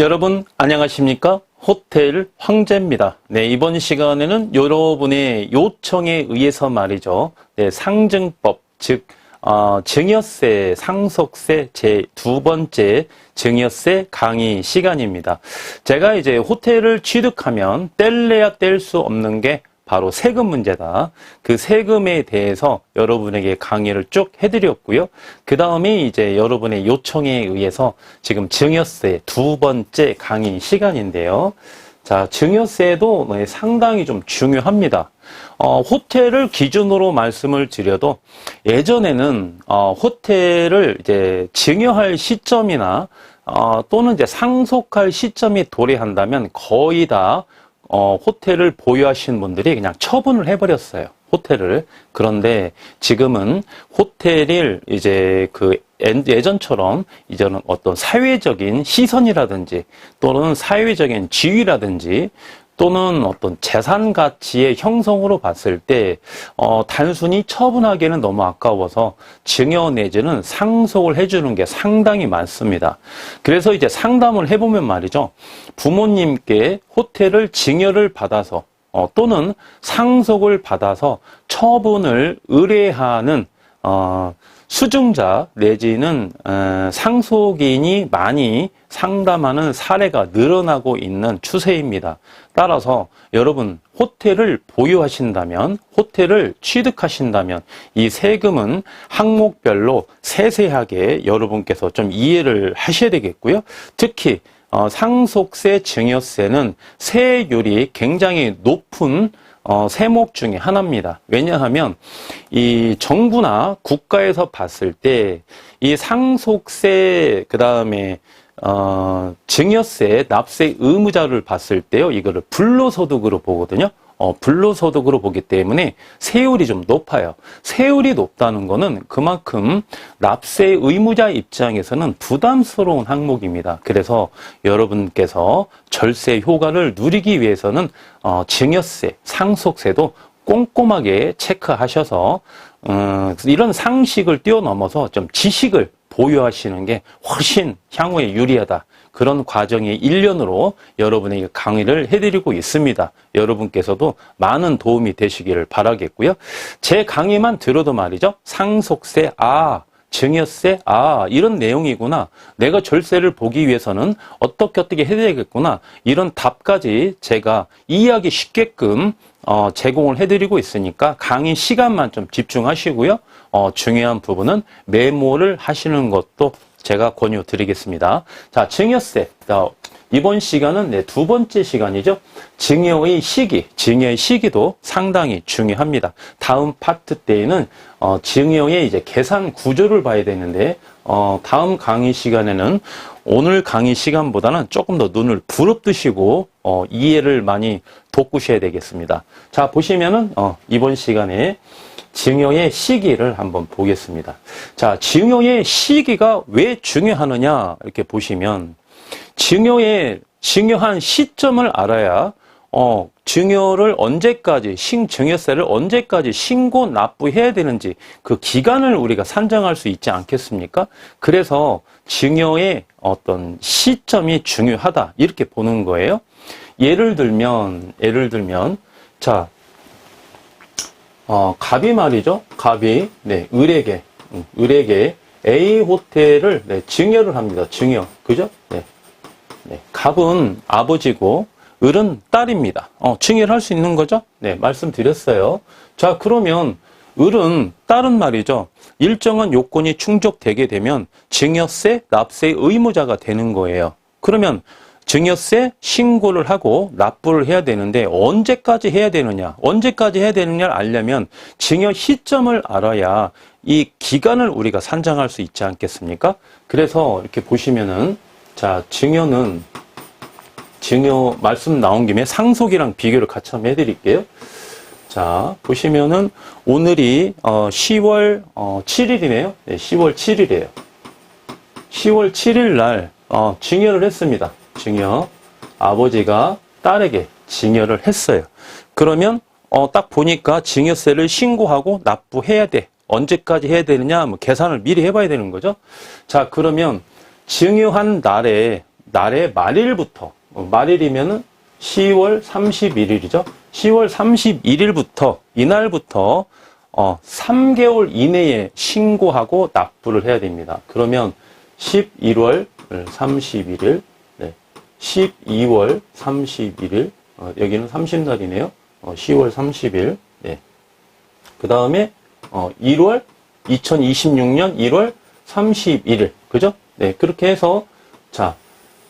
여러분 안녕하십니까? 호텔 황제입니다. 네, 이번 시간에는 여러분의 요청에 의해서 말이죠. 네, 상증법, 즉 증여세, 상속세 제 두 번째 증여세 강의 시간입니다. 제가 이제 호텔을 취득하면 뗄래야 뗄 수 없는 게 바로 세금 문제다. 그 세금에 대해서 여러분에게 강의를 쭉 해드렸고요. 그 다음에 이제 여러분의 요청에 의해서 지금 증여세 두 번째 강의 시간인데요. 자, 증여세도 상당히 좀 중요합니다. 호텔을 기준으로 말씀을 드려도 예전에는 호텔을 이제 증여할 시점이나 또는 이제 상속할 시점이 도래한다면 거의 다 호텔을 보유하신 분들이 그냥 처분을 해버렸어요. 호텔을. 그런데 지금은 호텔을 이제 예전처럼 이제는 어떤 사회적인 시선이라든지 또는 사회적인 지위라든지 또는 어떤 재산 가치의 형성으로 봤을 때 단순히 처분하기에는 너무 아까워서 증여 내지는 상속을 해주는 게 상당히 많습니다. 그래서 이제 상담을 해보면 말이죠. 부모님께 호텔을 증여를 받아서 또는 상속을 받아서 처분을 의뢰하는 수증자 내지는 상속인이 많이 상담하는 사례가 늘어나고 있는 추세입니다. 따라서 여러분 호텔을 보유하신다면, 호텔을 취득하신다면 이 세금은 항목별로 세세하게 여러분께서 좀 이해를 하셔야 되겠고요. 특히 상속세, 증여세는 세율이 굉장히 높은 세목 중에 하나입니다. 왜냐하면 이 정부나 국가에서 봤을 때 이 상속세 그다음에 증여세, 납세 의무자를 봤을 때요, 이거를 불로소득으로 보거든요. 불로소득으로 보기 때문에 세율이 좀 높아요. 세율이 높다는 거는 그만큼 납세 의무자 입장에서는 부담스러운 항목입니다. 그래서 여러분께서 절세 효과를 누리기 위해서는 증여세, 상속세도 꼼꼼하게 체크하셔서 이런 상식을 뛰어넘어서 좀 지식을 보유하시는 게 훨씬 향후에 유리하다. 그런 과정의 일련으로 여러분에게 강의를 해드리고 있습니다. 여러분께서도 많은 도움이 되시기를 바라겠고요. 제 강의만 들어도 말이죠. 상속세, 증여세, 이런 내용이구나. 내가 절세를 보기 위해서는 어떻게 해야 되겠구나. 이런 답까지 제가 이해하기 쉽게끔 제공을 해드리고 있으니까 강의 시간만 좀 집중하시고요. 중요한 부분은 메모를 하시는 것도 제가 권유드리겠습니다. 자, 증여세. 이번 시간은 두 번째 시간이죠. 증여의 시기, 증여의 시기도 상당히 중요합니다. 다음 파트 때에는 증여의 이제 계산 구조를 봐야 되는데 다음 강의 시간에는 오늘 강의 시간보다는 조금 더 눈을 부릅뜨시고 이해를 많이 돋구셔야 되겠습니다. 자, 보시면은 이번 시간에 증여의 시기를 한번 보겠습니다. 자, 증여의 시기가 왜 중요하느냐 이렇게 보시면 증여한 시점을 알아야 증여를 언제까지 증여세를 언제까지 신고 납부해야 되는지 그 기간을 우리가 산정할 수 있지 않겠습니까? 그래서 증여의 어떤 시점이 중요하다 이렇게 보는 거예요. 예를 들면 자, 갑이 말이죠. 갑이 을에게 A 호텔을 증여를 합니다. 증여. 그죠? 네. 갑은 아버지고 을은 딸입니다. 증여를 할 수 있는 거죠? 네, 말씀드렸어요. 자, 그러면 을은 딸은 말이죠. 일정한 요건이 충족되게 되면 증여세, 납세 의무자가 되는 거예요. 그러면 증여세 신고를 하고 납부를 해야 되는데 언제까지 해야 되느냐를 알려면 증여 시점을 알아야 이 기간을 우리가 산정할 수 있지 않겠습니까? 그래서 이렇게 보시면은 자, 증여 말씀 나온 김에 상속이랑 비교를 같이 한번 해드릴게요. 자, 보시면은 오늘이 10월 7일이네요. 네, 10월 7일이에요. 10월 7일 날 증여를 했습니다. 증여. 아버지가 딸에게 증여를 했어요. 그러면 딱 보니까 증여세를 신고하고 납부해야 돼. 언제까지 해야 되느냐? 계산을 미리 해봐야 되는 거죠. 자, 그러면 증여한 날에 날의 말일부터, 말일이면은 10월 31일이죠. 10월 31일부터, 이날부터 3개월 이내에 신고하고 납부를 해야 됩니다. 그러면 11월 31일, 네, 12월 31일, 여기는 30날이네요. 10월 30일, 네. 그 다음에 2026년 1월 31일, 그죠? 네, 그렇게 해서 자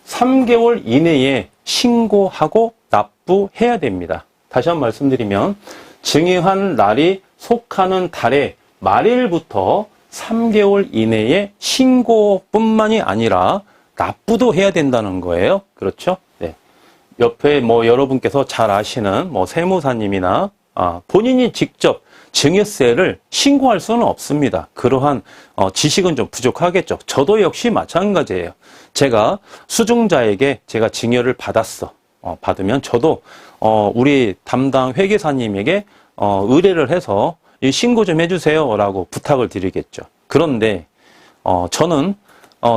3개월 이내에 신고하고 납부해야 됩니다. 다시 한번 말씀드리면 증여한 날이 속하는 달의 말일부터 3개월 이내에 신고뿐만이 아니라 납부도 해야 된다는 거예요. 그렇죠? 네. 옆에 여러분께서 잘 아시는 세무사님이나 본인이 직접 증여세를 신고할 수는 없습니다. 그러한 지식은 좀 부족하겠죠. 저도 역시 마찬가지예요. 제가 수증자에게 제가 증여를 받으면 저도 우리 담당 회계사님에게 의뢰를 해서 신고 좀 해주세요 라고 부탁을 드리겠죠. 그런데 저는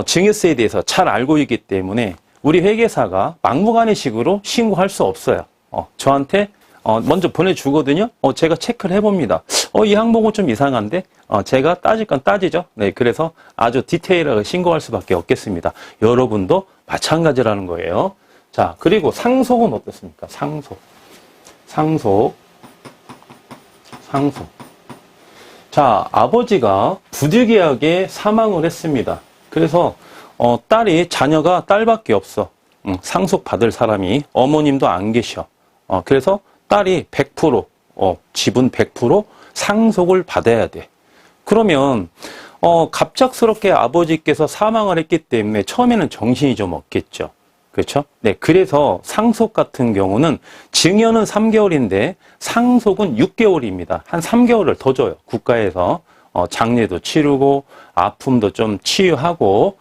증여세에 대해서 잘 알고 있기 때문에 우리 회계사가 막무가내식으로 신고할 수 없어요. 저한테 먼저 보내주거든요. 제가 체크를 해봅니다. 이 항목은 좀 이상한데 제가 따질 건 따지죠. 네, 그래서 아주 디테일하게 신고할 수밖에 없겠습니다. 여러분도 마찬가지라는 거예요. 자, 그리고 상속은 어떻습니까? 상속. 자, 아버지가 부득이하게 사망을 했습니다. 그래서 자녀가 딸밖에 없어. 상속받을 사람이 어머님도 안 계셔. 그래서 딸이 100%, 지분 100% 상속을 받아야 돼. 그러면 갑작스럽게 아버지께서 사망을 했기 때문에 처음에는 정신이 좀 없겠죠. 그렇죠? 네, 그래서 상속 같은 경우는 증여는 3개월인데 상속은 6개월입니다. 한 3개월을 더 줘요. 국가에서 장례도 치르고 아픔도 좀 치유하고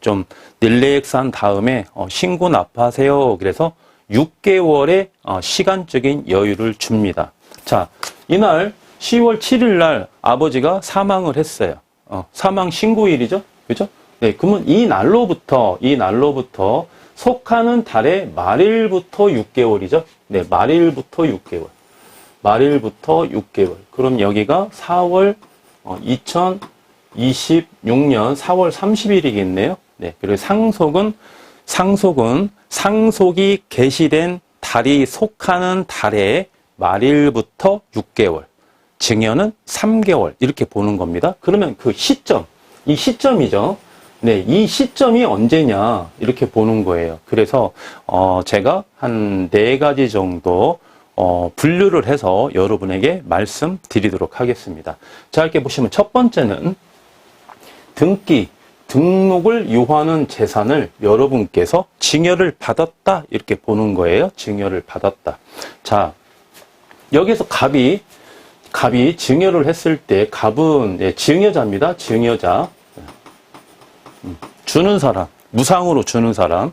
좀 릴렉스한 다음에 신고 납부하세요. 그래서 6개월의 시간적인 여유를 줍니다. 자, 이날 10월 7일 날 아버지가 사망을 했어요. 사망 신고일이죠. 그죠? 네, 그러면 이 날로부터 속하는 달의 말일부터 6개월이죠. 네, 말일부터 6개월. 그럼 여기가 2026년 4월 30일이겠네요. 네, 그리고 상속은 상속이 개시된 달이 속하는 달의 말일부터 6개월. 증여는 3개월. 이렇게 보는 겁니다. 그러면 그 시점, 이 시점이죠. 네, 이 시점이 언제냐 이렇게 보는 거예요. 그래서 제가 한 4가지 정도 분류를 해서 여러분에게 말씀드리도록 하겠습니다. 자, 이렇게 보시면 첫 번째는 등록을 요하는 재산을 여러분께서 증여를 받았다 이렇게 보는 거예요. 증여를 받았다. 자, 여기서 갑이 증여를 했을 때 갑은 증여자입니다. 증여자. 주는 사람, 무상으로 주는 사람.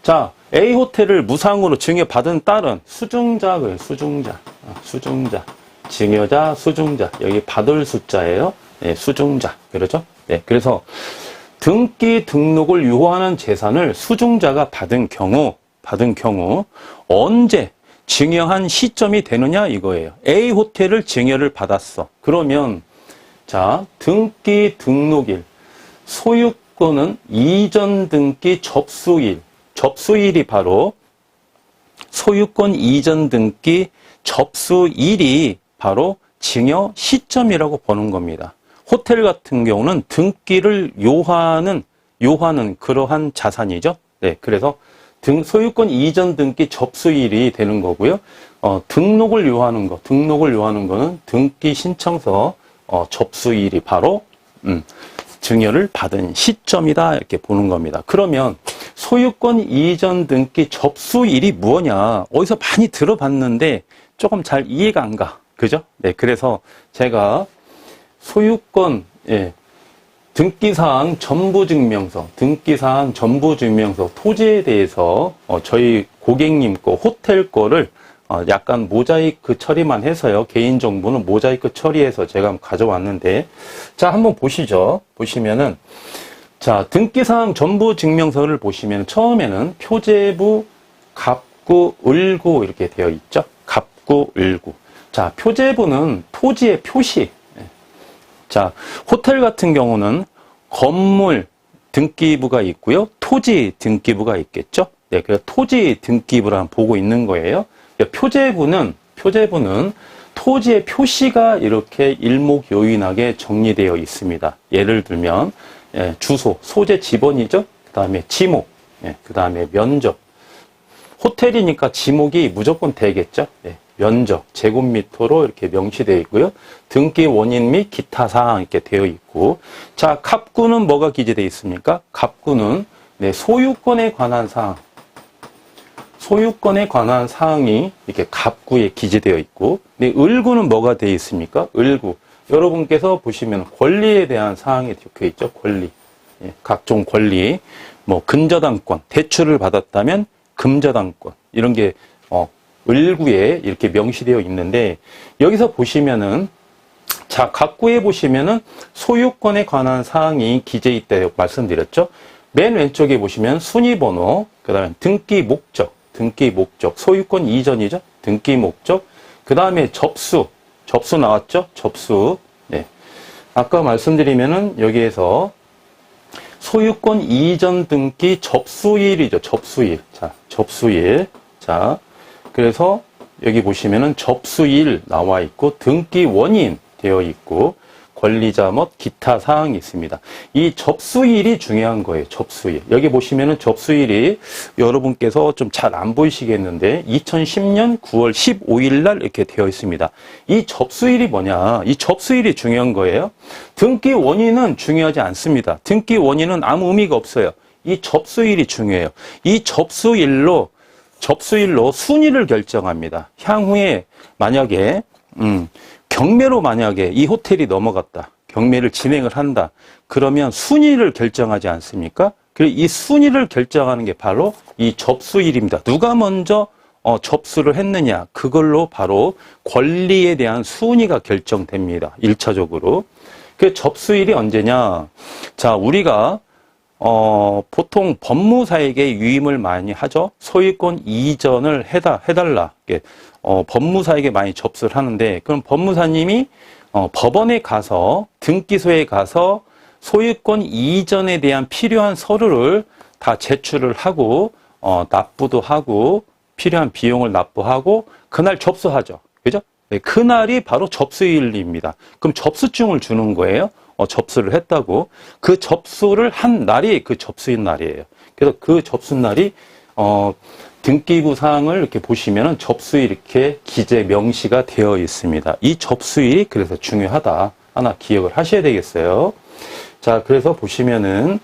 자, A호텔을 무상으로 증여받은 딸은 수증자고요. 수증자. 증여자, 수증자. 여기 받을 숫자예요. 네, 수증자. 그렇죠? 네, 그래서 등록을 유효하는 재산을 수증자가 받은 경우 언제 증여한 시점이 되느냐 이거예요. A호텔을 증여를 받았어. 그러면 자, 등록일, 소유권은 이전 등기 접수일이 바로 소유권 이전 등기 접수일이 바로 증여 시점이라고 보는 겁니다. 호텔 같은 경우는 등기를 요하는 그러한 자산이죠. 네, 그래서 소유권 이전 등기 접수일이 되는 거고요. 등록을 요하는 거는 등기 신청서 접수일이 바로 증여를 받은 시점이다 이렇게 보는 겁니다. 그러면 소유권 이전 등기 접수일이 뭐냐? 어디서 많이 들어봤는데 조금 잘 이해가 안 가. 그죠? 네, 그래서 제가 소유권 등기사항 전부증명서 토지에 대해서 저희 고객님 거 호텔 거를 약간 모자이크 처리만 해서요. 개인정보는 모자이크 처리해서 제가 가져왔는데 자, 한번 보시죠. 보시면은 자, 등기사항 전부 증명서를 보시면 처음에는 표제부, 갑구, 을구 이렇게 되어 있죠. 갑구, 을구. 자, 표제부는 토지의 표시. 자, 호텔 같은 경우는 건물 등기부가 있고요. 토지 등기부가 있겠죠. 네, 그래서 토지 등기부를 한번 보고 있는 거예요. 표제부는 토지의 표시가 이렇게 일목요연하게 정리되어 있습니다. 예를 들면 주소, 소재 지번이죠. 그 다음에 지목, 그 다음에 면적. 호텔이니까 지목이 무조건 되겠죠. 면적, 제곱미터로 이렇게 명시되어 있고요. 등기 원인 및 기타 사항 이렇게 되어 있고. 자, 갑구는 뭐가 기재되어 있습니까? 갑구는 소유권에 관한 사항. 소유권에 관한 사항이 이렇게 갑구에 기재되어 있고, 을구는 뭐가 되어 있습니까? 을구. 여러분께서 보시면 권리에 대한 사항이 적혀 있죠. 권리. 각종 권리. 뭐, 근저당권. 대출을 받았다면 금저당권. 이런 게, 을구에 이렇게 명시되어 있는데, 여기서 보시면은, 자, 갑구에 보시면은 소유권에 관한 사항이 기재해 있다고 말씀드렸죠. 맨 왼쪽에 보시면 순위번호, 그 다음에 등기 목적, 소유권 이전이죠. 등기 목적, 그 다음에 접수 나왔죠. 접수. 네. 아까 말씀드리면은 여기에서 소유권 이전 등기 접수일이죠. 접수일. 자, 접수일. 자, 그래서 여기 보시면은 접수일 나와 있고 등기 원인 되어 있고 권리자 및 기타 사항이 있습니다. 이 접수일이 중요한 거예요. 접수일. 여기 보시면은 접수일이 여러분께서 좀 잘 안 보이시겠는데 2010년 9월 15일 날 이렇게 되어 있습니다. 이 접수일이 뭐냐? 이 접수일이 중요한 거예요. 등기 원인은 중요하지 않습니다. 등기 원인은 아무 의미가 없어요. 이 접수일이 중요해요. 이 접수일로 순위를 결정합니다. 향후에 만약에 경매로 만약에 이 호텔이 넘어갔다. 경매를 진행을 한다. 그러면 순위를 결정하지 않습니까? 그리고 이 순위를 결정하는 게 바로 이 접수일입니다. 누가 먼저 접수를 했느냐. 그걸로 바로 권리에 대한 순위가 결정됩니다. 1차적으로. 그 접수일이 언제냐. 자, 우리가 보통 법무사에게 유임을 많이 하죠. 소유권 이전을 해달라. 법무사에게 많이 접수를 하는데, 그럼 법무사님이 법원에 가서, 등기소에 가서 소유권 이전에 대한 필요한 서류를 다 제출을 하고, 납부도 하고, 필요한 비용을 납부하고, 그날 접수하죠. 그죠? 네, 그날이 바로 접수일입니다. 그럼 접수증을 주는 거예요. 접수를 했다고. 그 접수를 한 날이 그 접수인 날이에요. 그래서 그 접수 날이, 등기부 사항을 이렇게 보시면은 접수일 이렇게 기재 명시가 되어 있습니다. 이 접수일이 그래서 중요하다. 하나 기억을 하셔야 되겠어요. 자, 그래서 보시면은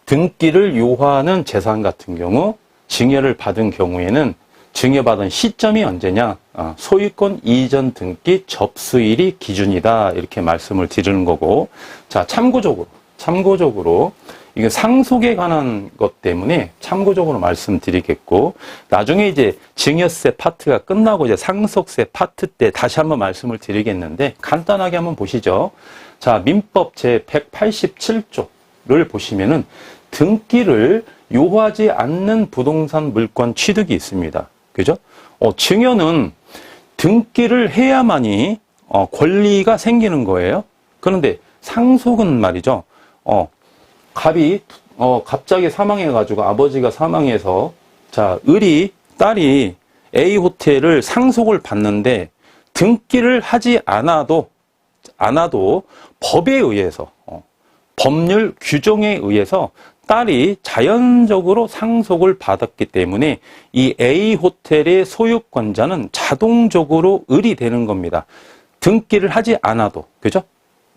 등기를 요하는 재산 같은 경우 증여를 받은 경우에는 증여받은 시점이 언제냐? 소유권 이전 등기 접수일이 기준이다. 이렇게 말씀을 드리는 거고. 자, 참고적으로 이게 상속에 관한 것 때문에 참고적으로 말씀드리겠고, 나중에 이제 증여세 파트가 끝나고 이제 상속세 파트 때 다시 한번 말씀을 드리겠는데, 간단하게 한번 보시죠. 자, 민법 제 187조를 보시면은 등기를 요하지 않는 부동산 물권 취득이 있습니다. 그죠? 증여는 등기를 해야만이 권리가 생기는 거예요. 그런데 상속은 말이죠. 갑이 갑자기 사망해가지고 아버지가 사망해서 자 딸이 A 호텔을 상속을 받는데 등기를 하지 않아도 법에 의해서 법률 규정에 의해서 딸이 자연적으로 상속을 받았기 때문에 이 A 호텔의 소유권자는 자동적으로 을이 되는 겁니다. 등기를 하지 않아도, 그죠?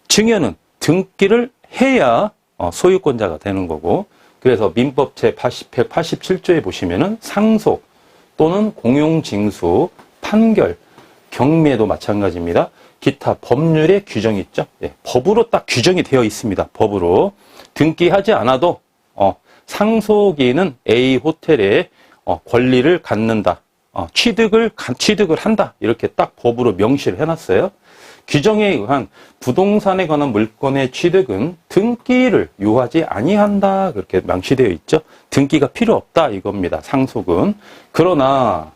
증여는 등기를 해야 소유권자가 되는 거고, 그래서 민법 제 187조에 보시면은 상속 또는 공용징수, 판결, 경매도 마찬가지입니다. 기타 법률의 규정이 있죠. 법으로 딱 규정이 되어 있습니다. 법으로. 등기하지 않아도 상속인은 A 호텔에 권리를 갖는다. 취득을 한다. 이렇게 딱 법으로 명시를 해놨어요. 규정에 의한 부동산에 관한 물건의 취득은 등기를 요하지 아니한다. 그렇게 명시되어 있죠. 등기가 필요 없다 이겁니다. 상속은. 그러나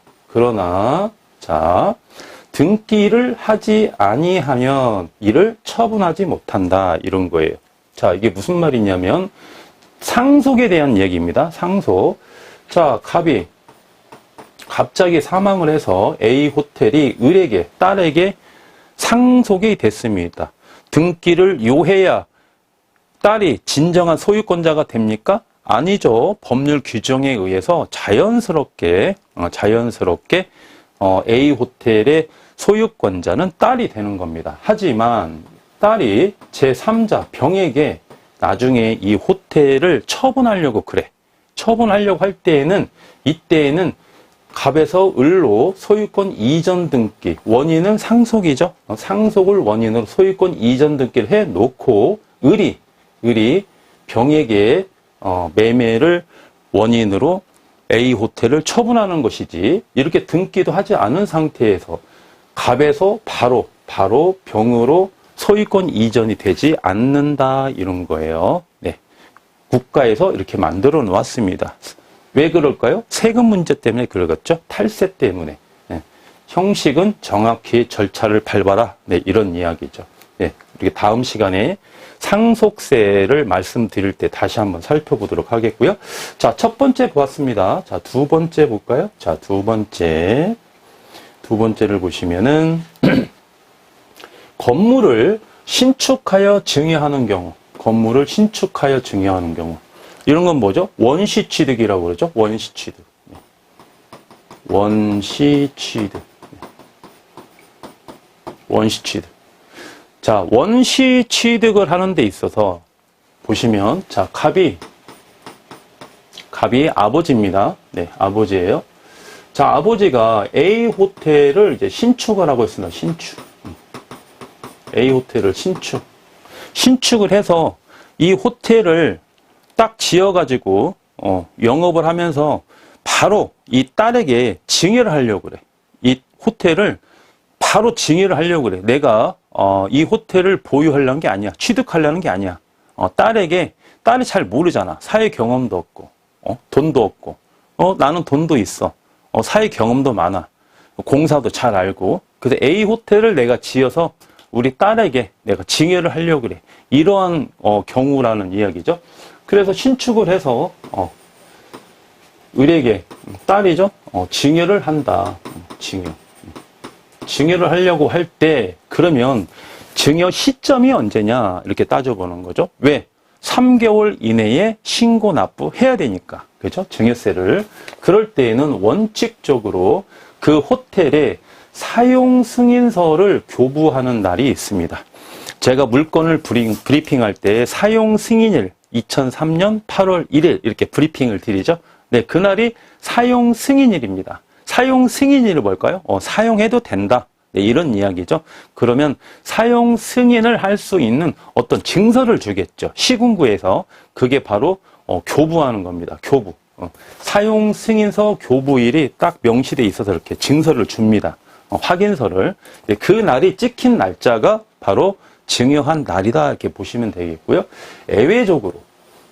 자, 등기를 하지 아니하면 이를 처분하지 못한다. 이런 거예요. 자, 이게 무슨 말이냐면 상속에 대한 얘기입니다. 상속. 자, 갑이 갑자기 사망을 해서 A 호텔이 을에게, 딸에게 상속이 됐습니다. 등기를 요해야 딸이 진정한 소유권자가 됩니까? 아니죠. 법률 규정에 의해서 자연스럽게 A 호텔의 소유권자는 딸이 되는 겁니다. 하지만 딸이 제3자 병에게 나중에 이 호텔을 처분하려고 그래. 처분하려고 할 때에는 이때에는 갑에서 을로 소유권 이전 등기, 원인은 상속이죠. 상속을 원인으로 소유권 이전 등기를 해놓고 을이 병에게 매매를 원인으로 A 호텔을 처분하는 것이지 이렇게 등기도 하지 않은 상태에서 갑에서 바로 병으로 소유권 이전이 되지 않는다 이런 거예요. 네. 국가에서 이렇게 만들어 놓았습니다. 왜 그럴까요? 세금 문제 때문에 그러겠죠. 탈세 때문에. 네. 형식은 정확히 절차를 밟아라. 네, 이런 이야기죠. 네, 우리 다음 시간에 상속세를 말씀드릴 때 다시 한번 살펴보도록 하겠고요. 자, 첫 번째 보았습니다. 자, 두 번째 볼까요? 자, 두 번째를 보시면은 건물을 신축하여 증여하는 경우, 이런 건 뭐죠? 원시 취득이라고 그러죠? 원시 취득. 자, 원시 취득을 하는 데 있어서 보시면, 자, 갑이 아버지입니다. 네, 아버지예요. 자, 아버지가 A 호텔을 이제 신축을 하고 있습니다. A 호텔을 신축을 해서 이 호텔을 딱 지어가지고 영업을 하면서 바로 이 딸에게 증여를 하려고 그래. 이 호텔을 바로 증여를 하려고 그래. 내가 이 호텔을 보유하려는 게 아니야. 취득하려는 게 아니야. 딸이 잘 모르잖아. 사회 경험도 없고 돈도 없고 나는 돈도 있어. 사회 경험도 많아. 공사도 잘 알고. 그래서 A 호텔을 내가 지어서 우리 딸에게 내가 증여를 하려고 그래. 이러한 경우라는 이야기죠. 그래서 신축을 해서 을에게 딸이죠. 증여를 한다. 증여를 하려고 할 때 그러면 증여 시점이 언제냐 이렇게 따져보는 거죠. 왜? 3개월 이내에 신고 납부해야 되니까. 그렇죠? 증여세를. 그럴 때에는 원칙적으로 그 호텔에 사용 승인서를 교부하는 날이 있습니다. 제가 물건을 브리핑할 때 사용 승인일 2003년 8월 1일 이렇게 브리핑을 드리죠. 네, 그날이 사용 승인일입니다. 사용 승인일은 뭘까요? 사용해도 된다. 네, 이런 이야기죠. 그러면 사용 승인을 할 수 있는 어떤 증서를 주겠죠. 시군구에서. 그게 바로 교부하는 겁니다. 교부. 사용 승인서 교부일이 딱 명시되어 있어서 이렇게 증서를 줍니다. 확인서를. 네, 그 날이 찍힌 날짜가 바로 증여한 날이다 이렇게 보시면 되겠고요.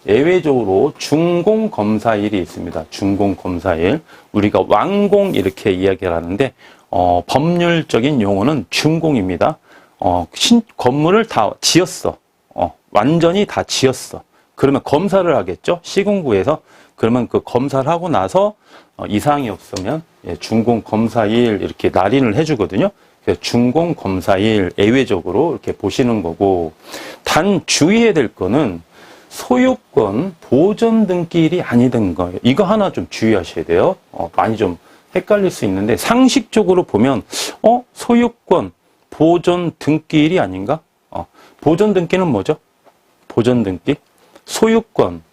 예외적으로 준공검사일이 있습니다. 준공검사일. 우리가 완공 이렇게 이야기를 하는데 법률적인 용어는 준공입니다. 건물을 다 지었어. 완전히 다 지었어. 그러면 검사를 하겠죠. 시군구에서. 그러면 그 검사를 하고 나서 이상이 없으면 준공검사일 이렇게 날인을 해주거든요. 준공검사일 예외적으로 이렇게 보시는 거고, 단 주의해야 될 거는 소유권 보존 등기일이 아니된 거예요. 이거 하나 좀 주의하셔야 돼요. 많이 좀 헷갈릴 수 있는데 상식적으로 보면 소유권 보존 등기일이 아닌가? 보존 등기는 뭐죠? 보존 등기? 소유권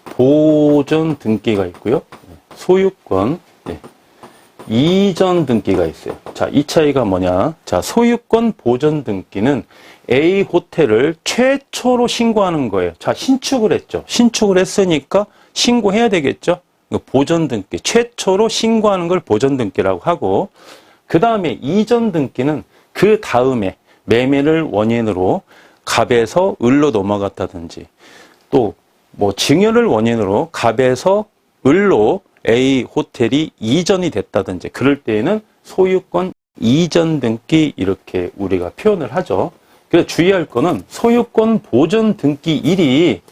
보존 등기가 있고요. 소유권 이전 등기가 있어요. 자, 이 차이가 뭐냐? 자, 소유권 보존 등기는 A 호텔을 최초로 신고하는 거예요. 자, 신축을 했죠. 신축을 했으니까 신고해야 되겠죠. 보전 등기, 최초로 신고하는 걸 보전 등기라고 하고, 그 다음에 이전 등기는 그 다음에 매매를 원인으로 갑에서 을로 넘어갔다든지, 또 뭐 증여를 원인으로 갑에서 을로 A 호텔이 이전이 됐다든지, 그럴 때에는 소유권 이전 등기 이렇게 우리가 표현을 하죠. 그래서 주의할 거는 소유권 보전 등기일이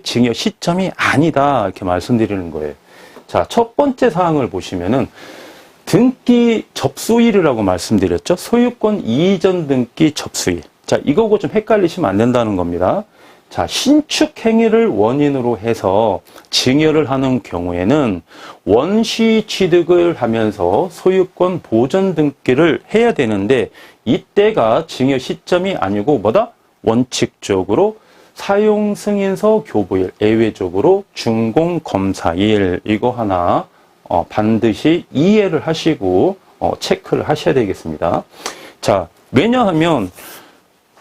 증여 시점이 아니다, 이렇게 말씀드리는 거예요. 자, 첫 번째 사항을 보시면은 등기 접수일이라고 말씀드렸죠. 소유권 이전 등기 접수일. 자, 이거고 좀 헷갈리시면 안 된다는 겁니다. 자, 신축 행위를 원인으로 해서 증여를 하는 경우에는 원시 취득을 하면서 소유권 보전 등기를 해야 되는데, 이때가 증여 시점이 아니고 뭐다? 원칙적으로 사용 승인서 교부일, 예외적으로 준공 검사일, 이거 하나 반드시 이해를 하시고 체크를 하셔야 되겠습니다. 자, 왜냐하면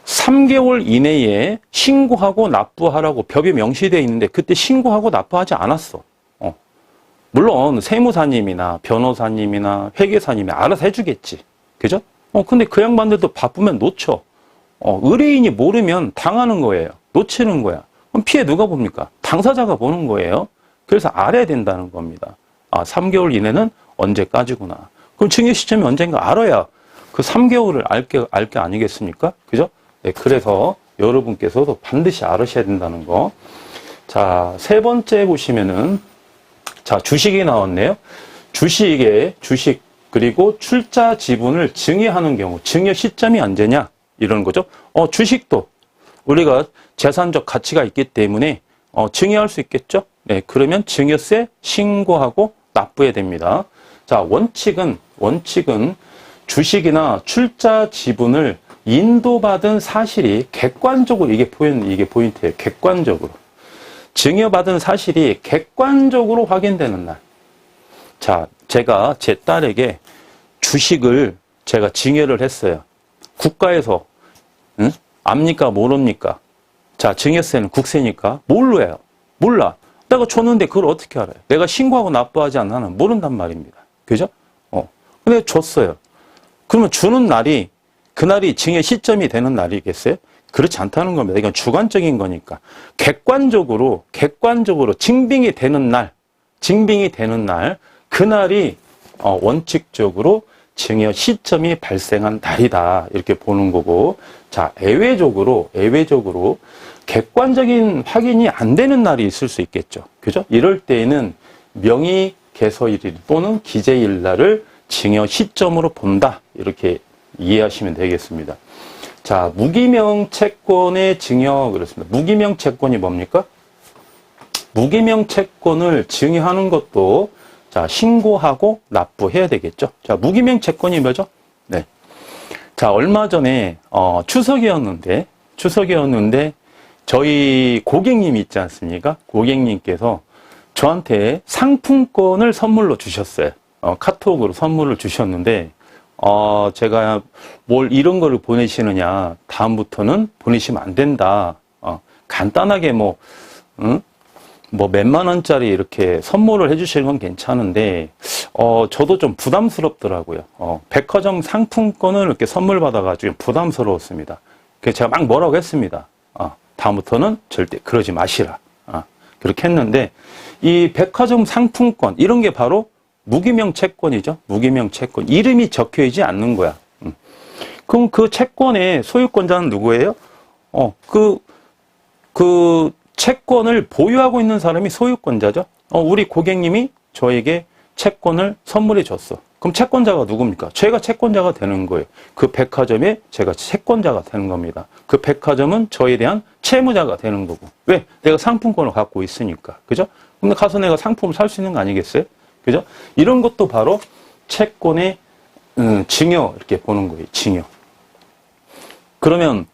3개월 이내에 신고하고 납부하라고 법에 명시되어 있는데 그때 신고하고 납부하지 않았어. 물론 세무사님이나 변호사님이나 회계사님이 알아서 해주겠지. 그죠? 근데 그 양반들도 바쁘면 놓쳐. 의뢰인이 모르면 당하는 거예요. 놓치는 거야. 그럼 피해 누가 봅니까? 당사자가 보는 거예요. 그래서 알아야 된다는 겁니다. 3개월 이내는 언제까지구나. 그럼 증여 시점이 언젠가 알아야 그 3개월을 알 게 아니겠습니까? 그죠? 네, 그래서 여러분께서도 반드시 알으셔야 된다는 거. 자, 세 번째 보시면은, 자, 주식이 나왔네요. 주식, 그리고 출자 지분을 증여하는 경우, 증여 시점이 언제냐? 이런 거죠. 주식도 우리가 재산적 가치가 있기 때문에, 증여할 수 있겠죠? 네, 그러면 증여세 신고하고 납부해야 됩니다. 자, 원칙은 주식이나 출자 지분을 인도받은 사실이 객관적으로, 이게 포인트예요. 객관적으로. 증여받은 사실이 객관적으로 확인되는 날. 자, 제가 제 딸에게 주식을 제가 증여를 했어요. 국가에서, 압니까? 모릅니까? 자, 증여세는 국세니까. 뭘로 해요? 몰라. 내가 줬는데 그걸 어떻게 알아요? 내가 신고하고 납부하지 않는 모른단 말입니다. 그죠? 근데 줬어요. 그러면 주는 날이, 그날이 증여 시점이 되는 날이겠어요? 그렇지 않다는 겁니다. 이건 주관적인 거니까. 객관적으로 증빙이 되는 날, 그날이 원칙적으로 증여 시점이 발생한 날이다, 이렇게 보는 거고. 자, 예외적으로 객관적인 확인이 안 되는 날이 있을 수 있겠죠. 그죠? 이럴 때에는 명의 개서일 또는 기재일 날을 증여 시점으로 본다, 이렇게 이해하시면 되겠습니다. 자, 무기명 채권의 증여, 그렇습니다. 무기명 채권이 뭡니까? 무기명 채권을 증여하는 것도, 자, 신고하고 납부해야 되겠죠. 자, 무기명 채권이 뭐죠? 네. 자, 얼마 전에 추석이었는데 저희 고객님이 있지 않습니까? 고객님께서 저한테 상품권을 선물로 주셨어요. 카톡으로 선물을 주셨는데, 제가 뭘 이런 거를 보내시느냐, 다음부터는 보내시면 안 된다. 간단하게 뭐 몇만 원짜리 이렇게 선물을 해주시는 건 괜찮은데, 저도 좀 부담스럽더라고요. 백화점 상품권을 이렇게 선물 받아가지고 부담스러웠습니다. 그래서 제가 막 뭐라고 했습니다. 다음부터는 절대 그러지 마시라. 그렇게 했는데, 이 백화점 상품권, 이런 게 바로 무기명 채권이죠. 무기명 채권. 이름이 적혀 있지 않는 거야. 그럼 그 채권의 소유권자는 누구예요? 그 채권을 보유하고 있는 사람이 소유권자죠. 우리 고객님이 저에게 채권을 선물해 줬어. 그럼 채권자가 누굽니까? 제가 채권자가 되는 거예요. 그 백화점에 제가 채권자가 되는 겁니다. 그 백화점은 저에 대한 채무자가 되는 거고. 왜? 내가 상품권을 갖고 있으니까. 그죠? 근데 가서 내가 상품을 살 수 있는 거 아니겠어요? 그죠? 이런 것도 바로 채권의 증여, 이렇게 보는 거예요. 증여. 그러면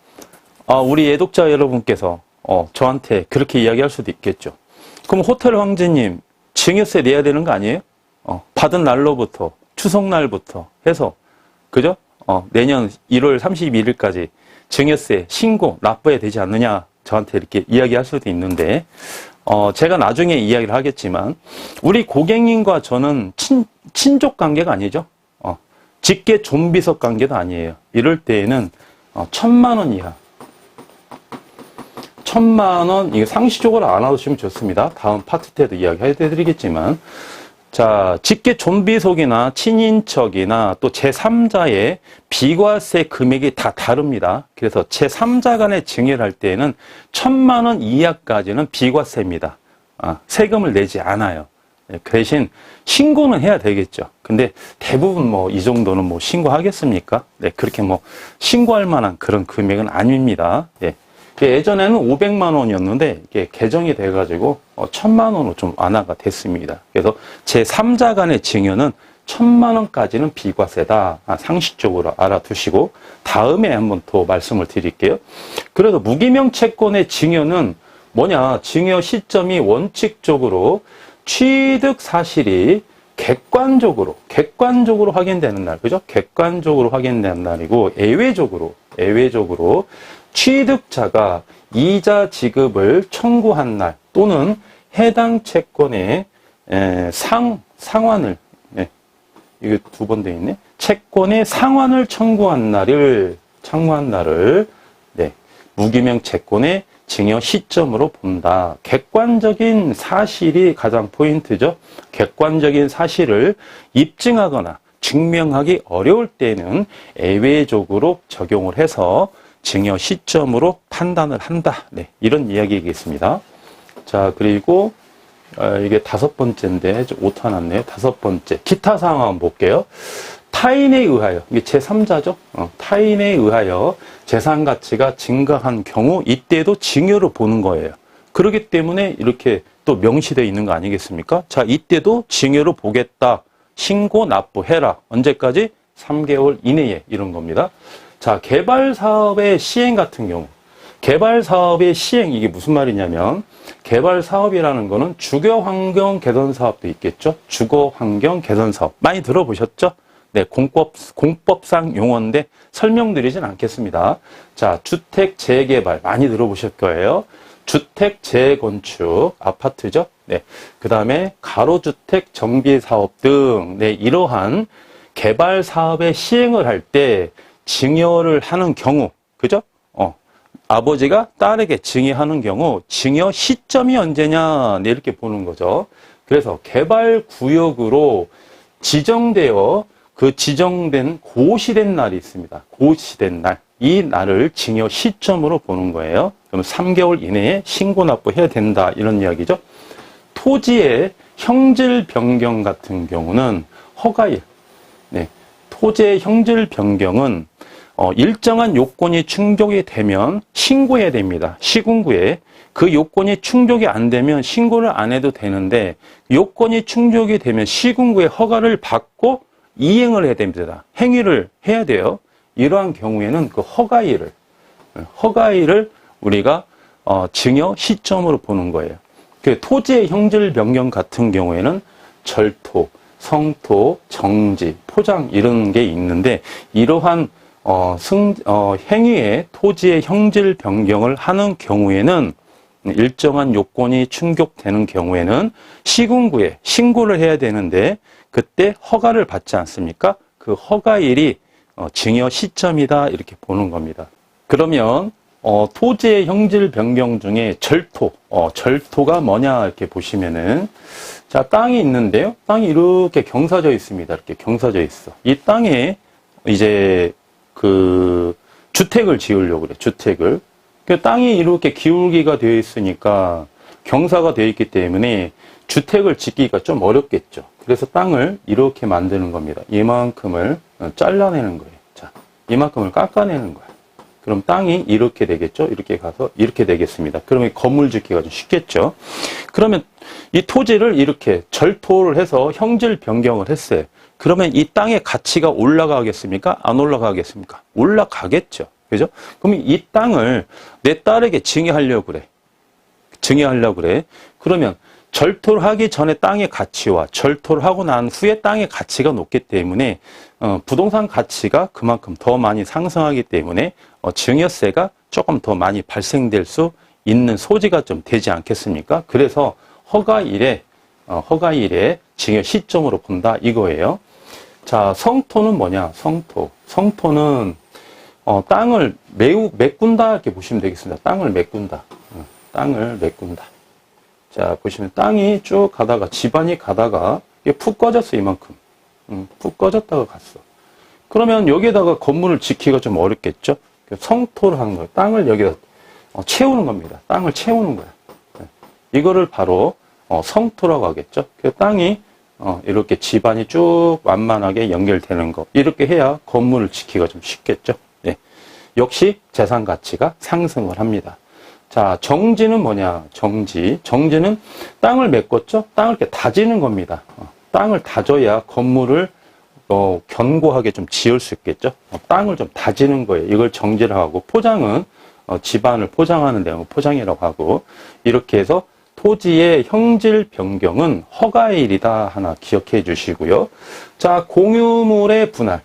우리 애독자 여러분께서 저한테 그렇게 이야기할 수도 있겠죠. 그럼 호텔 황제님 증여세 내야 되는 거 아니에요? 받은 날로부터, 추석날부터 해서, 그죠? 내년 1월 31일까지 증여세 신고 납부해야 되지 않느냐, 저한테 이렇게 이야기할 수도 있는데, 제가 나중에 이야기를 하겠지만, 우리 고객님과 저는 친족 관계가 아니죠. 직계 존비속 관계도 아니에요. 이럴 때에는 1,000만 원 이하. 1,000만 원, 이게 상시적으로 안 하시면 좋습니다. 다음 파트 때도 이야기 해드리겠지만, 자, 직계 존비속이나 친인척이나 또 제3자의 비과세 금액이 다 다릅니다. 그래서 제3자 간의 증여를 할 때에는 1,000만 원 이하까지는 비과세입니다. 세금을 내지 않아요. 그 대신 신고는 해야 되겠죠. 근데 대부분 뭐 이 정도는 뭐 신고하겠습니까? 네, 그렇게 뭐 신고할 만한 그런 금액은 아닙니다. 예. 예전에는 500만 원이었는데 이게 개정이 돼가지고 1,000만 원으로 좀 완화가 됐습니다. 그래서 제3자 간의 증여는 1,000만 원까지는 비과세다. 상식적으로 알아두시고 다음에 한번 더 말씀을 드릴게요. 그래서 무기명 채권의 증여는 뭐냐? 증여 시점이 원칙적으로 취득 사실이 객관적으로 확인되는 날, 그죠? 객관적으로 확인되는 날이고, 예외적으로 취득자가 이자 지급을 청구한 날 또는 해당 채권의 상환을, 이게 두 번 돼 있네. 채권의 상환을 청구한 날을, 네, 무기명 채권의 증여 시점으로 본다. 객관적인 사실이 가장 포인트죠. 객관적인 사실을 입증하거나 증명하기 어려울 때는 예외적으로 적용을 해서 증여 시점으로 판단을 한다. 네, 이런 이야기겠습니다. 자, 그리고 이게 5번째인데 오타 났네요. 5번째. 기타 사항 한번 볼게요. 타인에 의하여, 이게 제3자죠. 타인에 의하여 재산 가치가 증가한 경우 이때도 증여로 보는 거예요. 그렇기 때문에 이렇게 또 명시되어 있는 거 아니겠습니까? 자, 이때도 증여로 보겠다. 신고 납부해라. 언제까지? 3개월 이내에 이런 겁니다. 자, 개발 사업의 시행 같은 경우. 개발 사업의 시행, 이게 무슨 말이냐면 개발 사업이라는 거는 주거 환경 개선 사업도 있겠죠. 주거 환경 개선 사업. 많이 들어보셨죠? 네, 공법상 용어인데 설명드리진 않겠습니다. 자, 주택 재개발 많이 들어보실 거예요. 주택 재건축, 아파트죠. 네, 그 다음에 가로주택 정비 사업 등, 네, 이러한 개발 사업의 시행을 할 때 증여를 하는 경우, 그죠? 아버지가 딸에게 증여하는 경우 증여 시점이 언제냐, 네, 이렇게 보는 거죠. 그래서 개발 구역으로 지정되어 그 지정된 고시된 날이 있습니다. 고시된 날. 이 날을 증여 시점으로 보는 거예요. 그럼 3개월 이내에 신고 납부해야 된다. 이런 이야기죠. 토지의 형질 변경 같은 경우는 허가일. 네. 토지의 형질 변경은 일정한 요건이 충족이 되면 신고해야 됩니다. 시군구에. 그 요건이 충족이 안 되면 신고를 안 해도 되는데 요건이 충족이 되면 시군구에 허가를 받고 이행을 해야 됩니다. 행위를 해야 돼요. 이러한 경우에는 그 허가일을 우리가 증여 시점으로 보는 거예요. 그 토지의 형질 변경 같은 경우에는 절토, 성토, 정지, 포장 이런 게 있는데 이러한 행위의 토지의 형질 변경을 하는 경우에는 일정한 요건이 충족되는 경우에는 시군구에 신고를 해야 되는데 그때 허가를 받지 않습니까? 그 허가일이 증여 시점이다 이렇게 보는 겁니다. 그러면 토지의 형질 변경 중에 절토가 뭐냐 이렇게 보시면은 자, 땅이 있는데요. 땅이 이렇게 경사져 있습니다. 이렇게 경사져 있어. 이 땅에 이제 그 주택을 지으려고 그래. 주택을. 그 땅이 이렇게 기울기가 되어 있으니까 경사가 되어 있기 때문에 주택을 짓기가 좀 어렵겠죠. 그래서 땅을 이렇게 만드는 겁니다. 이만큼을 잘라내는 거예요. 자, 이만큼을 깎아내는 거예요. 그럼 땅이 이렇게 되겠죠? 이렇게 가서 이렇게 되겠습니다. 그러면 건물 짓기가 좀 쉽겠죠? 그러면 이 토지를 이렇게 절토를 해서 형질 변경을 했어요. 그러면 이 땅의 가치가 올라가겠습니까? 안 올라가겠습니까? 올라가겠죠. 그죠? 그러면 이 땅을 내 딸에게 증여하려고 그래. 그러면 절토를 하기 전에 땅의 가치와 절토를 하고 난 후에 땅의 가치가 높기 때문에 부동산 가치가 그만큼 더 많이 상승하기 때문에 증여세가 조금 더 많이 발생될 수 있는 소지가 좀 되지 않겠습니까? 그래서 허가일에 징여 시점으로 본다 이거예요. 자, 성토는 뭐냐? 성토는 땅을 메꾼다 이렇게 보시면 되겠습니다. 땅을 메꾼다. 땅을 메꾼다. 자, 보시면 땅이 쭉 가다가 집안이 가다가 이게 푹 꺼졌어 이만큼. 푹 꺼졌다가 갔어. 그러면 여기에다가 건물을 짓기가 좀 어렵겠죠? 성토를 하는 거예요. 땅을 여기다 채우는 겁니다. 땅을 채우는 거야. 이거를 바로 성토라고 하겠죠. 그 땅이 이렇게 집안이 쭉 완만하게 연결되는 거. 이렇게 해야 건물을 짓기가 좀 쉽겠죠. 예. 역시 재산 가치가 상승을 합니다. 자, 정지는 뭐냐? 정지는 땅을 메꿨죠? 땅을 이렇게 다지는 겁니다. 땅을 다져야 건물을 견고하게 좀 지을 수 있겠죠. 땅을 좀 다지는 거예요. 이걸 정지를 하고, 포장은 집안을 포장하는 내용을 포장이라고 하고, 이렇게 해서 토지의 형질 변경은 허가일이다 하나 기억해 주시고요. 자, 공유물의 분할.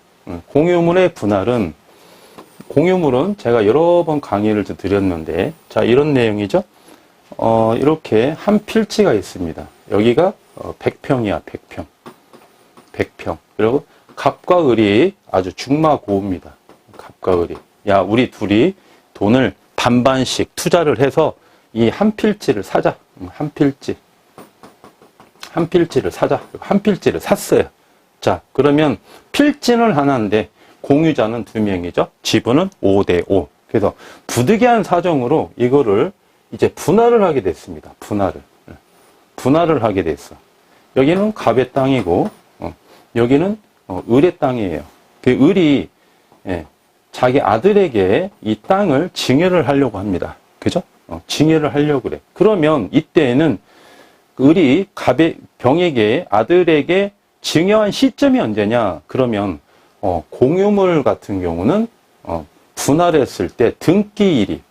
공유물은 제가 여러 번 강의를 드렸는데, 자, 이런 내용이죠. 이렇게 한 필지가 있습니다. 여기가 100평이야, 100평. 그리고 갑과 을이 아주 중마고우입니다. 갑과 을이. 야, 우리 둘이 돈을 반반씩 투자를 해서 이 한 필지를 사자. 한 필지를 사자. 한 필지를 샀어요. 자, 그러면 필지는 하나인데 공유자는 2명이죠. 지분은 5대5. 그래서 부득이한 사정으로 이거를 이제 분할을 하게 됐습니다. 분할을 하게 됐어. 여기는 갑의 땅이고, 여기는 을의 땅이에요. 그 을이 자기 아들에게 이 땅을 증여를 하려고 합니다. 그죠? 증여를 하려고 그래. 그러면 이때에는 을이 병에게 아들에게 증여한 시점이 언제냐? 그러면 공유물 같은 경우는 분할했을 때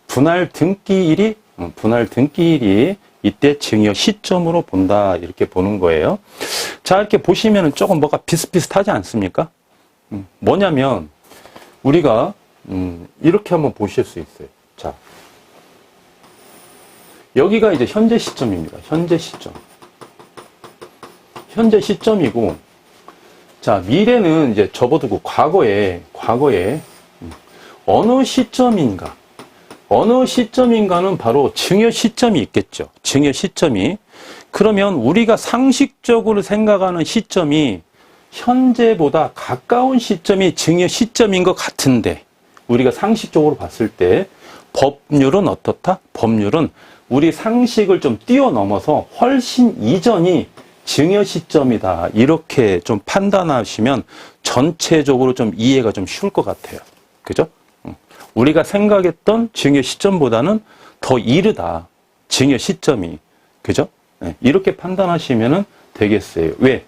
분할 등기일이 이때 증여 시점으로 본다 이렇게 보는 거예요. 자, 이렇게 보시면 조금 뭐가 비슷비슷하지 않습니까? 뭐냐면 우리가 이렇게 한번 보실 수 있어요. 자, 여기가 이제 현재 시점입니다. 현재 시점이고, 자, 미래는 이제 접어두고 과거에 어느 시점인가는 바로 증여 시점이 있겠죠. 증여 시점이. 그러면 우리가 상식적으로 생각하는 시점이 현재보다 가까운 시점이 증여 시점인 것 같은데, 우리가 상식적으로 봤을 때 법률은 어떻다? 법률은 우리 상식을 좀 뛰어넘어서 훨씬 이전이 증여 시점이다. 이렇게 좀 판단하시면 전체적으로 좀 이해가 좀 쉬울 것 같아요. 그죠? 우리가 생각했던 증여 시점보다는 더 이르다. 증여 시점이. 그죠? 네, 이렇게 판단하시면 되겠어요. 왜?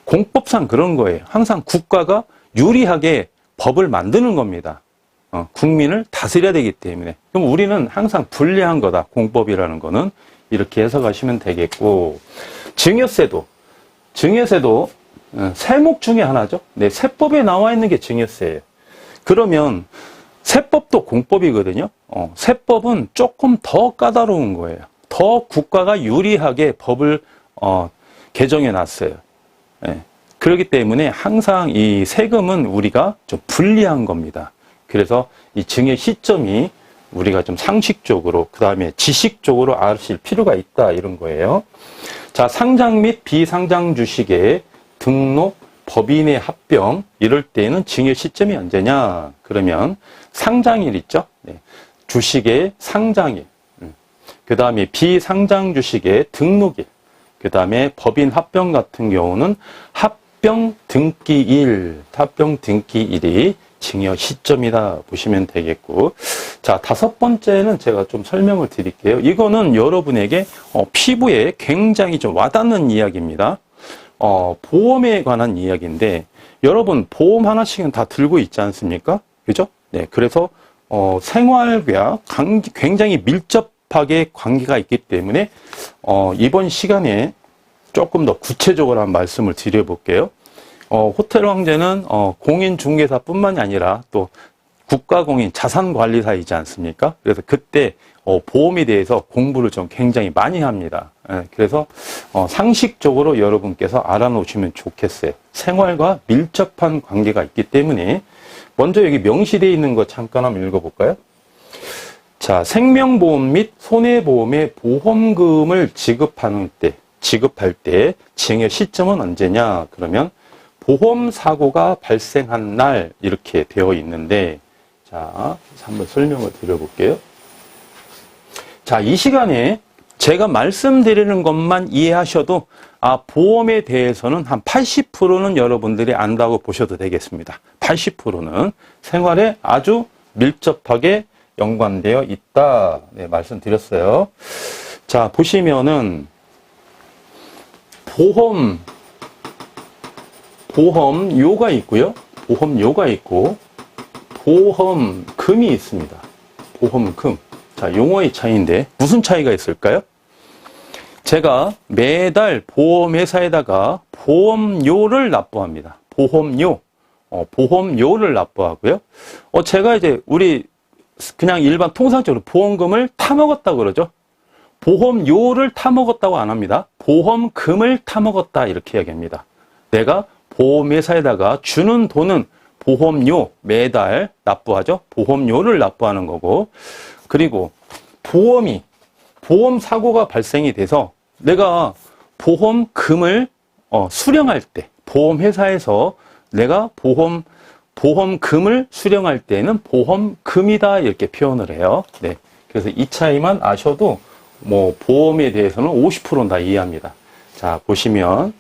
공법상 그런 거예요. 항상 국가가 유리하게 법을 만드는 겁니다. 국민을 다스려야 되기 때문에. 그럼 우리는 항상 불리한 거다. 공법이라는 거는. 이렇게 해석하시면 되겠고. 증여세도 세목 중에 하나죠. 네, 세법에 나와 있는 게 증여세예요. 그러면 세법도 공법이거든요. 세법은 조금 더 까다로운 거예요. 더 국가가 유리하게 법을 개정해 놨어요. 네. 그렇기 때문에 항상 이 세금은 우리가 좀 불리한 겁니다. 그래서 이 증여 시점이 우리가 좀 상식적으로, 그 다음에 지식적으로 아실 필요가 있다, 이런 거예요. 자, 상장 및 비상장 주식의 등록, 법인의 합병, 이럴 때는 증여 시점이 언제냐? 그러면 상장일 있죠? 네. 주식의 상장일. 그 다음에 비상장 주식의 등록일. 그 다음에 법인 합병 같은 경우는 합병 등기일이 증여 시점이다 보시면 되겠고. 자, 5번째는 제가 좀 설명을 드릴게요. 이거는 여러분에게 피부에 굉장히 좀 와닿는 이야기입니다. 보험에 관한 이야기인데, 여러분 보험 하나씩은 다 들고 있지 않습니까? 그죠? 네, 그래서 생활과 굉장히 밀접하게 관계가 있기 때문에 이번 시간에 조금 더 구체적으로 한 말씀을 드려볼게요. 호텔 황제는 공인중개사뿐만이 아니라 또 국가공인 자산관리사이지 않습니까? 그래서 그때 보험에 대해서 공부를 좀 굉장히 많이 합니다. 그래서 상식적으로 여러분께서 알아놓으시면 좋겠어요. 생활과 밀접한 관계가 있기 때문에 먼저 여기 명시되어 있는 거 잠깐 한번 읽어볼까요? 자, 생명보험 및 손해보험의 보험금을 지급할 때 징의 시점은 언제냐? 그러면 보험사고가 발생한 날 이렇게 되어 있는데, 자, 한번 설명을 드려볼게요. 자, 이 시간에 제가 말씀드리는 것만 이해하셔도 보험에 대해서는 한 80%는 여러분들이 안다고 보셔도 되겠습니다. 80%는 생활에 아주 밀접하게 연관되어 있다. 네, 말씀드렸어요. 자, 보시면은 보험료가 있고요. 보험료가 있고 보험금이 있습니다. 보험금. 자, 용어의 차이인데 무슨 차이가 있을까요? 제가 매달 보험회사에다가 보험료를 납부합니다. 보험료를 납부하고요. 제가 이제 우리 그냥 일반 통상적으로 보험금을 타먹었다 그러죠. 보험료를 타먹었다고 안 합니다. 보험금을 타먹었다 이렇게 이야기합니다. 내가 보험회사에다가 주는 돈은 보험료 매달 납부하죠. 보험료를 납부하는 거고, 그리고 보험사고가 발생이 돼서 내가 보험금을 수령할 때, 보험회사에서 내가 보험금을 수령할 때는 보험금이다 이렇게 표현을 해요. 네. 그래서 이 차이만 아셔도 보험에 대해서는 50%는 다 이해합니다. 자, 보시면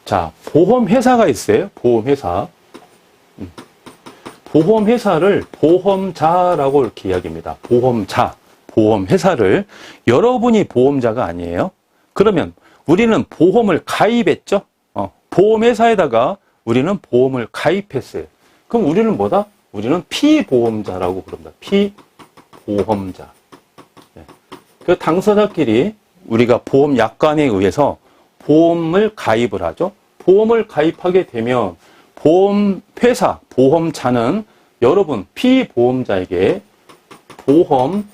자, 보험회사가 있어요. 보험회사. 보험회사를 보험자라고 이렇게 이야기합니다. 보험회사를 여러분이 보험자가 아니에요. 그러면 우리는 보험을 가입했죠. 보험회사에다가 우리는 보험을 가입했어요. 그럼 우리는 뭐다? 우리는 피보험자라고 부릅니다. 피보험자. 네. 그 당사자끼리 우리가 보험약관에 의해서 보험을 가입을 하죠. 보험을 가입하게 되면 보험회사, 보험자는 여러분 피보험자에게 보험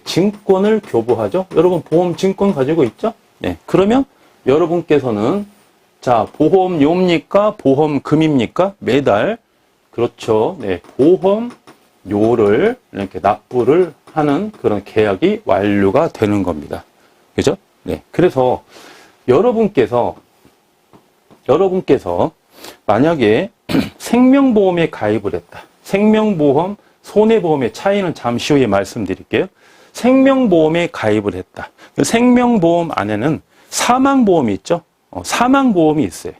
증권을 교부하죠. 여러분 보험 증권 가지고 있죠? 네. 그러면 여러분께서는 자, 보험료입니까? 보험금입니까? 매달 그렇죠. 네. 보험료를 이렇게 납부를 하는 그런 계약이 완료가 되는 겁니다. 그죠? 네. 그래서 여러분께서 만약에 생명보험에 가입을 했다. 생명보험, 손해보험의 차이는 잠시 후에 말씀드릴게요. 생명보험에 가입을 했다. 생명보험 안에는 사망보험이 있죠. 사망보험이 있어요.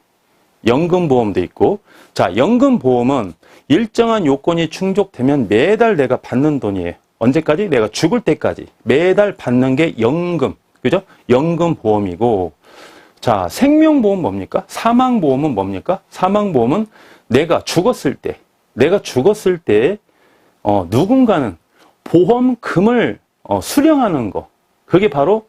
연금보험도 있고. 자, 연금보험은 일정한 요건이 충족되면 매달 내가 받는 돈이에요. 언제까지? 내가 죽을 때까지. 매달 받는 게 연금. 그죠? 연금보험이고. 자, 생명보험 뭡니까? 사망보험은 뭡니까? 사망보험은 내가 죽었을 때 누군가는 보험금을 수령하는 거. 그게 바로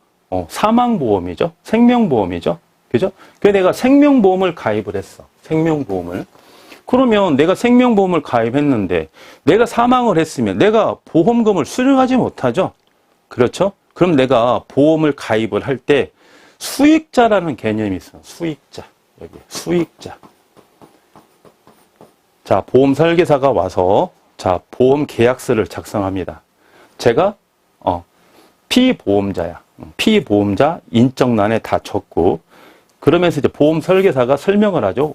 사망보험이죠. 생명보험이죠. 그죠? 그래서 내가 생명보험을 가입을 했어. 생명보험을. 그러면 내가 생명보험을 가입했는데 내가 사망을 했으면 내가 보험금을 수령하지 못하죠. 그렇죠? 그럼 내가 보험을 가입을 할 때 수익자라는 개념이 있어. 수익자. 여기 수익자. 자, 보험 설계사가 와서 자, 보험 계약서를 작성합니다. 제가 피보험자야. 피보험자 인적란에 다 적고 그러면서 이제 보험 설계사가 설명을 하죠.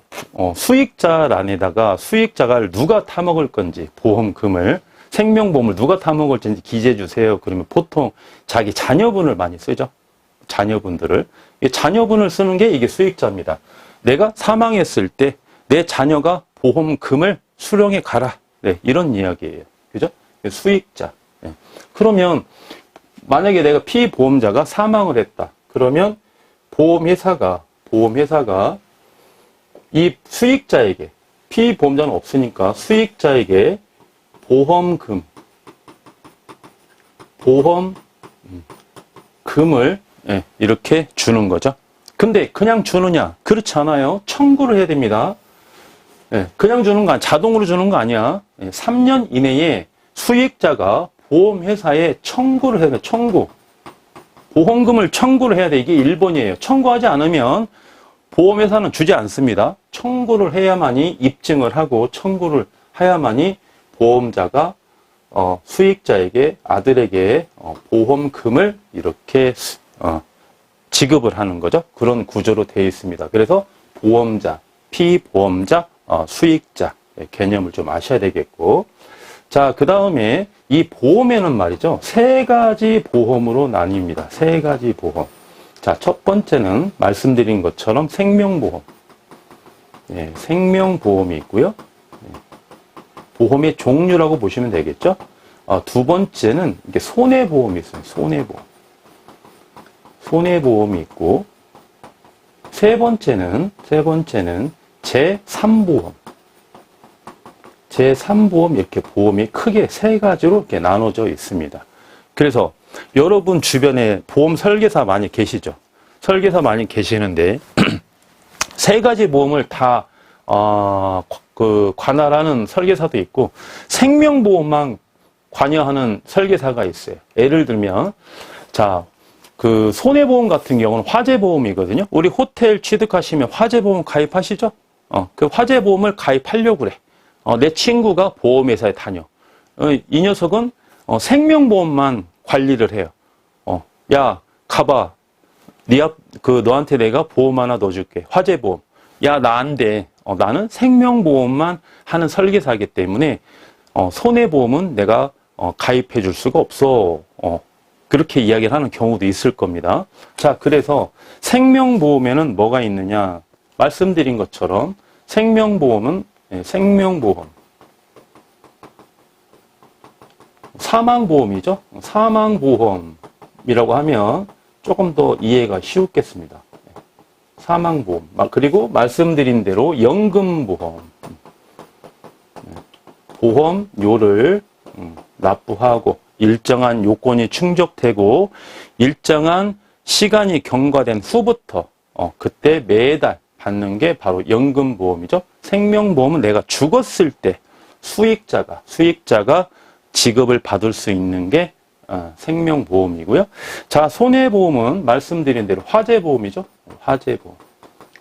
수익자란에다가 수익자가 누가 타먹을 건지 보험금을 생명보험을 누가 타먹을지 기재해 주세요. 그러면 보통 자기 자녀분을 많이 쓰죠. 자녀분들을. 자녀분을 쓰는 게 이게 수익자입니다. 내가 사망했을 때 내 자녀가 보험금을 수령해 가라. 네, 이런 이야기예요. 그죠? 수익자. 네. 그러면 만약에 내가 피보험자가 사망을 했다. 그러면 보험회사가 이 수익자에게 피보험자는 없으니까 수익자에게 보험금을 네, 이렇게 주는 거죠. 근데 그냥 주느냐? 그렇지 않아요. 청구를 해야 됩니다. 네, 그냥 주는 거 자동으로 주는 거 아니야. 3년 이내에 수익자가 보험회사에 청구를 해야 돼. 청구. 보험금을 청구를 해야 돼. 이게 1번이에요. 청구하지 않으면 보험회사는 주지 않습니다. 청구를 해야만이 입증을 하고 청구를 해야만이 보험자가 수익자에게, 아들에게 보험금을 이렇게 지급을 하는 거죠. 그런 구조로 되어 있습니다. 그래서 보험자, 피보험자, 수익자 개념을 좀 아셔야 되겠고, 자, 그 다음에 이 보험에는 말이죠, 3가지 보험으로 나뉩니다. 3가지 보험. 자, 첫 번째는 말씀드린 것처럼 생명보험. 생명보험이 있고요. 보험의 종류라고 보시면 되겠죠. 두 번째는 이게 손해보험이 있어요. 손해보험. 손해보험이 있고, 세 번째는 제3보험. 제3보험 이렇게 보험이 크게 3가지로 이렇게 나눠져 있습니다. 그래서 여러분 주변에 보험 설계사 많이 계시죠? 설계사 많이 계시는데 3가지 보험을 다 관할하는 설계사도 있고 생명보험만 관여하는 설계사가 있어요. 예를 들면 자, 그 손해보험 같은 경우는 화재보험이거든요. 우리 호텔 취득하시면 화재보험 가입하시죠? 그 화재보험을 가입하려고 그래. 내 친구가 보험회사에 다녀. 이 녀석은 생명보험만 관리를 해요. 야, 가봐. 너한테 내가 보험 하나 넣어줄게. 화재보험. 야, 나 안 돼. 나는 생명보험만 하는 설계사이기 때문에 손해보험은 내가 가입해 줄 수가 없어. 그렇게 이야기를 하는 경우도 있을 겁니다. 자, 그래서 생명보험에는 뭐가 있느냐? 말씀드린 것처럼 생명보험은 생명보험. 사망보험이죠. 사망보험이라고 하면 조금 더 이해가 쉬웠겠습니다. 사망보험. 그리고 말씀드린 대로 연금보험. 보험료를 납부하고 일정한 요건이 충족되고 일정한 시간이 경과된 후부터 그때 매달 받는 게 바로 연금보험이죠. 생명보험은 내가 죽었을 때 수익자가 지급을 받을 수 있는 게 생명보험이고요. 자, 손해보험은 말씀드린 대로 화재보험이죠. 화재보험.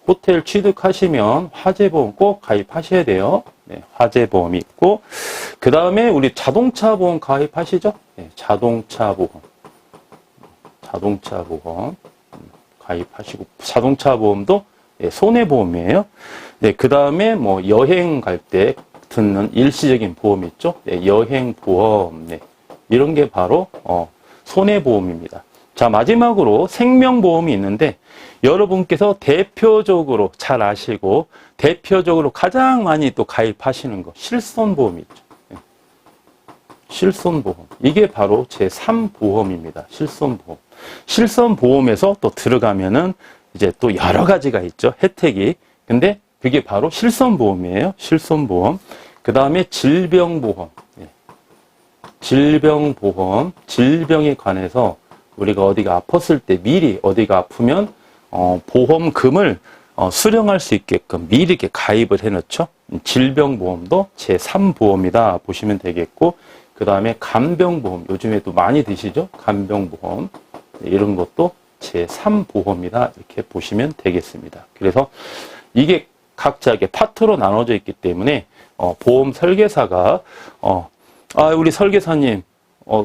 호텔 취득하시면 화재보험 꼭 가입하셔야 돼요. 네, 화재보험이 있고, 그 다음에 우리 자동차보험 가입하시죠? 네, 자동차보험 가입하시고, 자동차보험도 손해보험이에요. 네, 그 다음에 뭐 여행 갈 때 듣는 일시적인 보험 있죠? 네, 여행보험. 네, 이런 게 바로 손해보험입니다. 자, 마지막으로 생명보험이 있는데 여러분께서 대표적으로 잘 아시고 대표적으로 가장 많이 또 가입하시는 거 실손보험이 있죠. 네. 실손보험. 이게 바로 제3보험입니다. 실손보험. 실손보험에서 또 들어가면은 이제 또 여러 가지가 있죠. 혜택이. 근데 그게 바로 실손보험이에요. 실손보험. 그 다음에 질병보험. 네. 질병보험. 질병에 관해서 우리가 어디가 아팠을 때 미리 어디가 아프면 보험금을 수령할 수 있게끔 미리 이렇게 가입을 해놓죠. 질병보험도 제3보험이다 보시면 되겠고, 그 다음에 간병보험, 요즘에도 많이 드시죠? 간병보험. 이런 것도 제3보험이다 이렇게 보시면 되겠습니다. 그래서 이게 각자의 파트로 나눠져 있기 때문에 보험 설계사가 우리 설계사님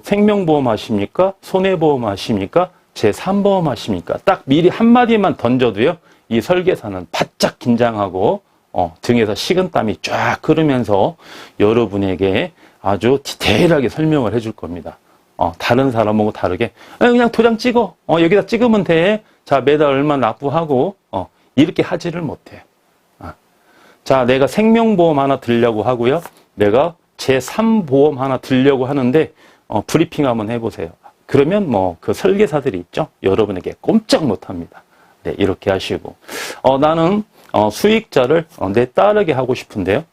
생명보험 하십니까? 손해보험 하십니까? 제3보험 하십니까? 딱 미리 한마디만 던져도요, 이 설계사는 바짝 긴장하고 등에서 식은땀이 쫙 흐르면서 여러분에게 아주 디테일하게 설명을 해줄 겁니다. 다른 사람하고 다르게 그냥 도장 찍어. 여기다 찍으면 돼. 자, 매달 얼마 납부하고 이렇게 하지를 못해. 자, 내가 생명보험 하나 들려고 하고요. 내가 제3보험 하나 들려고 하는데 브리핑 한번 해보세요. 그러면 뭐 그 설계사들이 있죠. 여러분에게 꼼짝 못합니다. 네, 이렇게 하시고 나는 수익자를 내 딸에게 하고 싶은데요.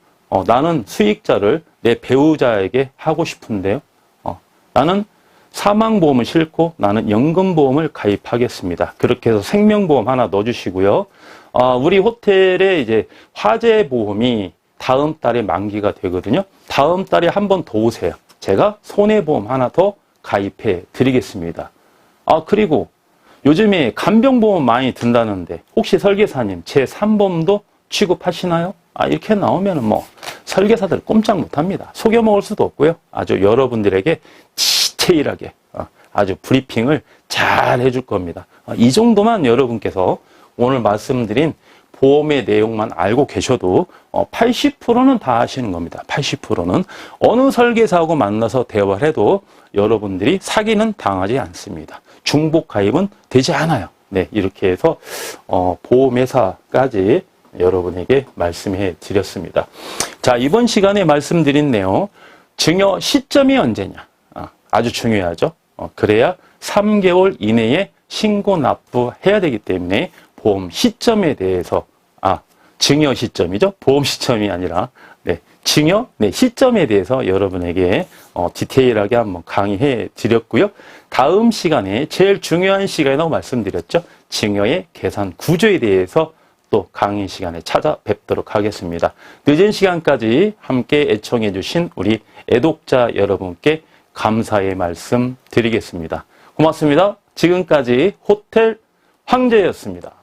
나는 수익자를 내 배우자에게 하고 싶은데요. 나는 사망보험을 싫고 나는 연금보험을 가입하겠습니다. 그렇게 해서 생명보험 하나 넣어주시고요. 우리 호텔에 이제 화재보험이 다음 달에 만기가 되거든요. 다음 달에 한 번 더 오세요. 제가 손해보험 하나 더 가입해 드리겠습니다. 그리고 요즘에 간병보험 많이 든다는데 혹시 설계사님 제3보험도 취급하시나요? 이렇게 나오면 뭐 설계사들 꼼짝 못합니다. 속여먹을 수도 없고요. 아주 여러분들에게 디테일하게 아주 브리핑을 잘 해줄 겁니다. 이 정도만 여러분께서 오늘 말씀드린 보험의 내용만 알고 계셔도 80%는 다 하시는 겁니다. 80%는 어느 설계사하고 만나서 대화를 해도 여러분들이 사기는 당하지 않습니다. 중복 가입은 되지 않아요. 네, 이렇게 해서 보험회사까지 여러분에게 말씀해 드렸습니다. 자, 이번 시간에 말씀드린 내용, 증여 시점이 언제냐? 아주 중요하죠. 그래야 3개월 이내에 신고 납부해야 되기 때문에 보험 시점에 대해서 증여 시점이죠. 보험 시점이 아니라 증여 시점에 대해서 여러분에게 디테일하게 한번 강의해 드렸고요. 다음 시간에 제일 중요한 시간이라고 말씀드렸죠. 증여의 계산 구조에 대해서 또 강의 시간에 찾아뵙도록 하겠습니다. 늦은 시간까지 함께 애청해 주신 우리 애독자 여러분께 감사의 말씀 드리겠습니다. 고맙습니다. 지금까지 호텔 황제였습니다.